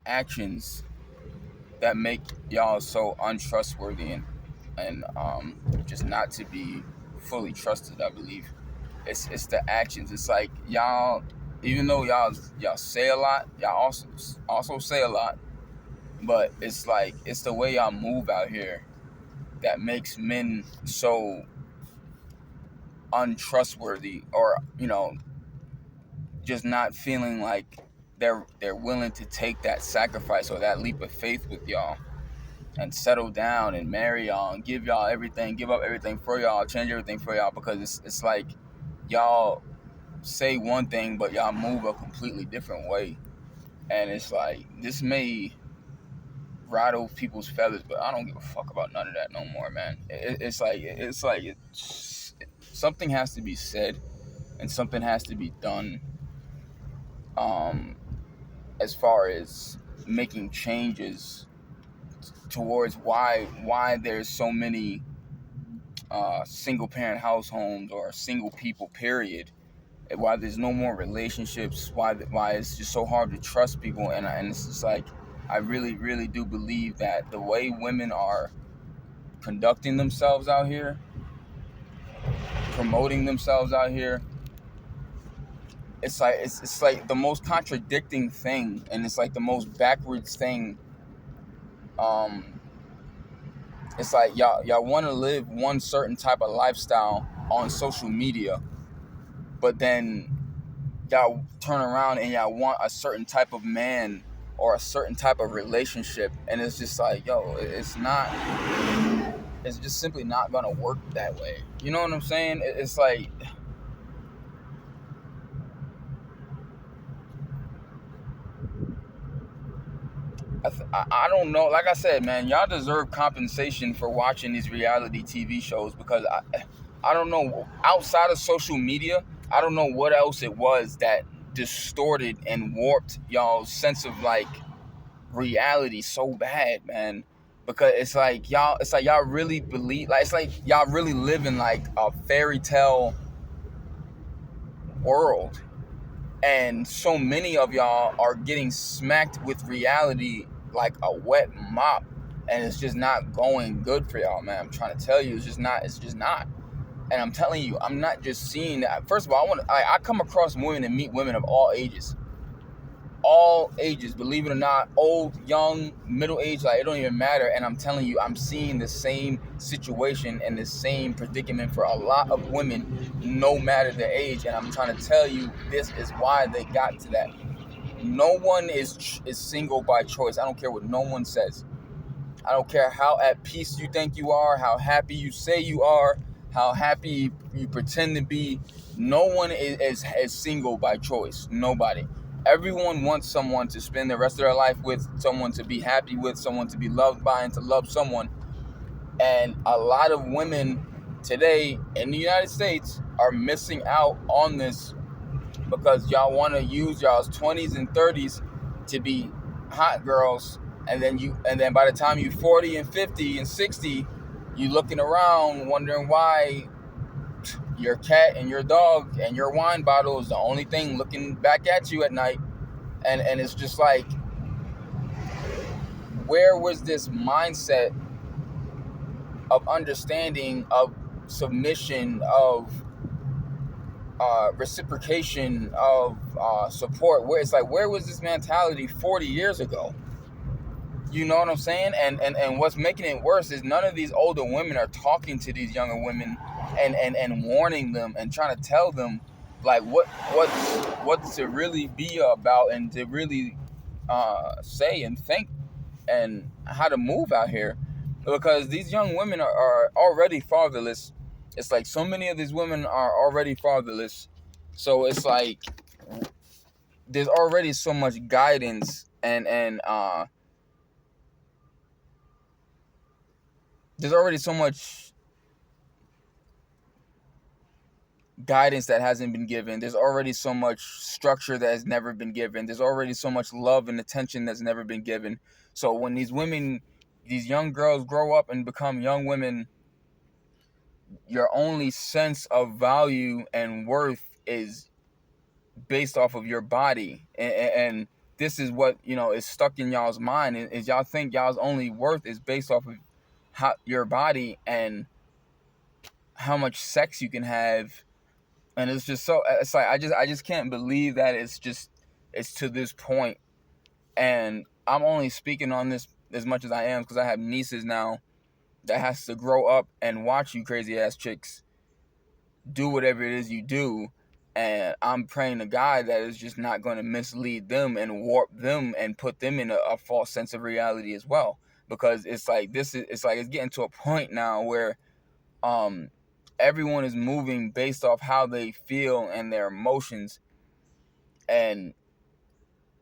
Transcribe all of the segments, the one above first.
actions that make y'all so untrustworthy and just not to be fully trusted. I believe it's the actions. It's like y'all, even though y'all say a lot, y'all also say a lot, but it's like it's the way y'all move out here that makes men so untrustworthy, or just not feeling like they're willing to take that sacrifice or that leap of faith with y'all and settle down and marry y'all and give y'all everything, give up everything for y'all, change everything for y'all, because it's like y'all say one thing but y'all move a completely different way. And it's like this may rattle people's feathers, but I don't give a fuck about none of that no more, man. Something has to be said and something has to be done, um as far as making changes towards why there's so many single parent house homes or single people, period. Why there's no more relationships, why it's just so hard to trust people. And it's just like I really really do believe that the way women are conducting themselves out here, promoting themselves out here, it's like the most contradicting thing, and it's like the most backwards thing. um it's like y'all want to live one certain type of lifestyle on social media, but then y'all turn around and y'all want a certain type of man or a certain type of relationship, and it's just like, yo, it's just simply not gonna work that way. You know what I'm saying? It's like I don't know. Like I said, man, y'all deserve compensation for watching these reality TV shows, because I don't know, outside of social media, I don't know what else it was that distorted and warped y'all's sense of like reality so bad, man. Because it's like y'all really believe, like it's like y'all really live in like a fairy tale world, and so many of y'all are getting smacked with reality like a wet mop, and it's just not going good for y'all, man. I'm trying to tell you, it's just not. And I'm telling you, I'm not just seeing that. First of all, I come across women and meet women of all ages, believe it or not, old, young, middle age, like it don't even matter. And I'm telling you, I'm seeing the same situation and the same predicament for a lot of women, no matter the age. And I'm trying to tell you, this is why they got to that. No one is single by choice. I don't care what no one says. I don't care how at peace you think you are, how happy you say you are, how happy you pretend to be. No one is single by choice. Nobody. Everyone wants someone to spend the rest of their life with, someone to be happy with, someone to be loved by, and to love someone. And a lot of women today in the United States are missing out on this because y'all want to use y'all's 20s and 30s to be hot girls, and then by the time you 40 and 50 and 60, you looking around wondering why your cat and your dog and your wine bottle is the only thing looking back at you at night. And it's just like, where was this mindset of understanding, of submission, of reciprocation, of support? Where it's like, where was this mentality 40 years ago? You know what I'm saying? And what's making it worse is none of these older women are talking to these younger women and warning them and trying to tell them like what to really be about, and to really say and think, and how to move out here. Because these young women are already fatherless. It's like so many of these women are already fatherless. So it's like there's already so much guidance, and there's already so much guidance that hasn't been given. There's already so much structure that has never been given. There's already so much love and attention that's never been given. So when these women, these young girls grow up and become young women, your only sense of value and worth is based off of your body. And this is what is stuck in y'all's mind is y'all think y'all's only worth is based off of how your body and how much sex you can have. And it's just so it's like I just can't believe that it's to this point. And I'm only speaking on this as much as I am because I have nieces now that has to grow up and watch you crazy ass chicks do whatever it is you do. And I'm praying to God that it's just not going to mislead them and warp them and put them in a false sense of reality as well. Because it's like it's getting to a point now where um everyone is moving based off how they feel and their emotions. And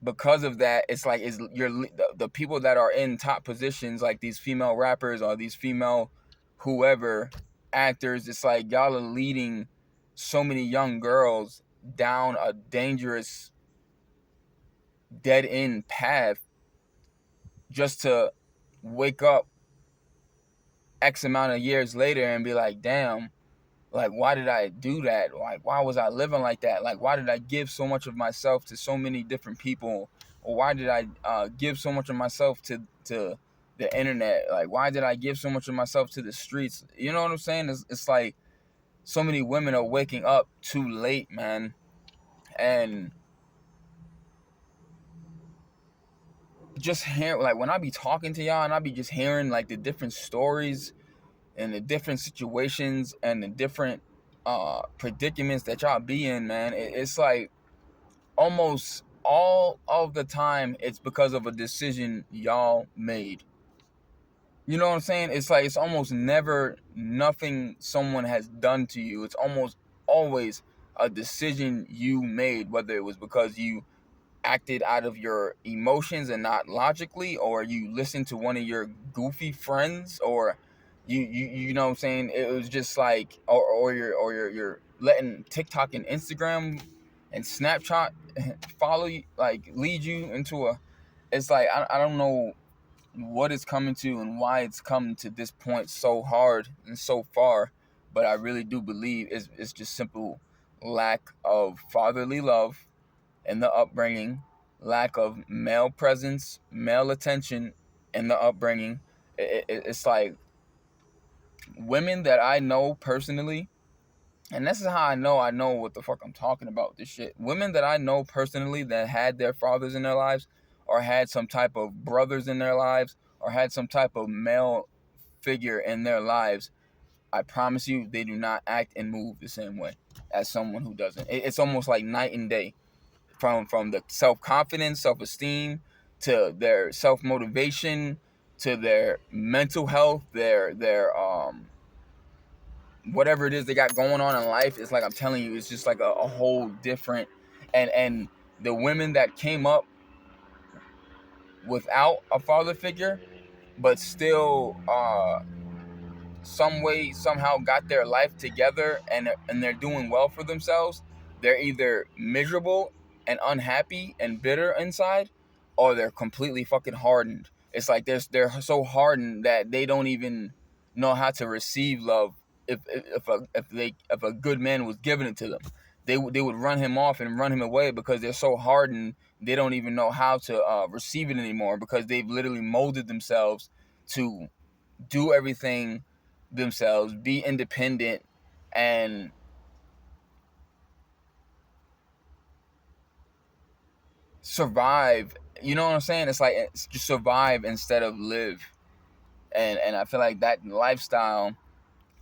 because of that, it's like the people that are in top positions, like these female rappers or these female whoever actors, it's like y'all are leading so many young girls down a dangerous dead end path just to wake up X amount of years later and be like, damn, like, why did I do that? Like, why was I living like that? Like, why did I give so much of myself to so many different people? Or why did I give so much of myself to the internet? Like, why did I give so much of myself to the streets? You know what I'm saying? It's like so many women are waking up too late, man. And just hear, like, when I be talking to y'all and I be just hearing like the different stories and the different situations and the different predicaments that y'all be in, man, it's like almost all of the time it's because of a decision y'all made. You know what I'm saying? It's like it's almost never nothing someone has done to you. It's almost always a decision you made, whether it was because you acted out of your emotions and not logically, or you listened to one of your goofy friends, or you know what I'm saying, it was just like, or you're letting TikTok and Instagram and Snapchat follow you, like lead you into a, it's like I don't know what it's coming to and why it's come to this point so hard and so far, but I really do believe it's just simple lack of fatherly love in the upbringing, lack of male presence, male attention in the upbringing. It's like women that I know personally, and this is how I know what the fuck I'm talking about with this shit. Women that I know personally that had their fathers in their lives, or had some type of brothers in their lives, or had some type of male figure in their lives, I promise you, they do not act and move the same way as someone who doesn't. It's almost like night and day. From the self-confidence, self-esteem, to their self-motivation, to their mental health, their whatever it is they got going on in life. It's like I'm telling you, it's just like a whole different. And the women that came up without a father figure but still some way somehow got their life together, and they're doing well for themselves, they're either miserable and unhappy and bitter inside, or they're completely fucking hardened. It's like they're so hardened that they don't even know how to receive love. If a good man was giving it to them, they would run him off and run him away because they're so hardened they don't even know how to receive it anymore, because they've literally molded themselves to do everything themselves, be independent, and survive. You know what I'm saying? It's like it's just survive instead of live. And I feel like that lifestyle,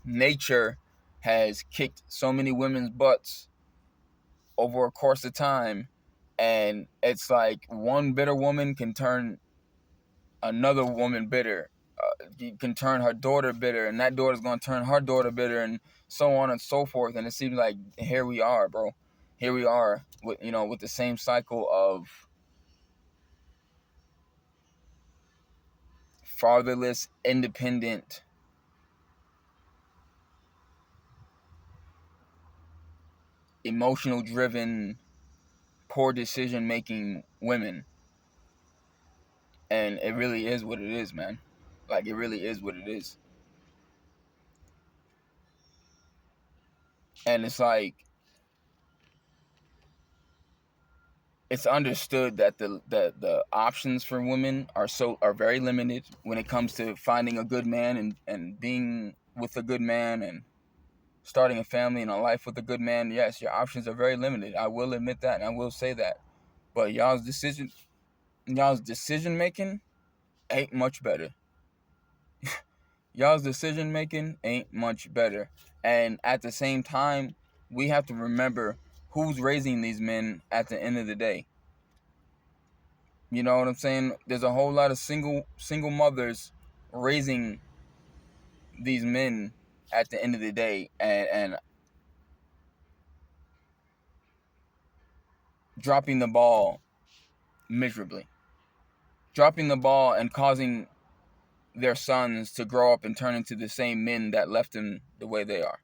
nature has kicked so many women's butts over a course of time, and it's like one bitter woman can turn another woman bitter, can turn her daughter bitter, and that daughter's gonna turn her daughter bitter, and so on and so forth. And it seems like here we are, bro. Here we are with with the same cycle of fatherless, independent, emotional driven, poor decision making women. And it really is what it is, man. Like, it really is what it is. And it's like it's understood that the options for women are very limited when it comes to finding a good man and being with a good man and starting a family and a life with a good man. Yes, your options are very limited. I will admit that, and I will say that. But y'all's decision making ain't much better. Y'all's decision making ain't much better. And at the same time, we have to remember who's raising these men at the end of the day. You know what I'm saying? There's a whole lot of single mothers raising these men at the end of the day, and dropping the ball miserably. Dropping the ball and causing their sons to grow up and turn into the same men that left them the way they are.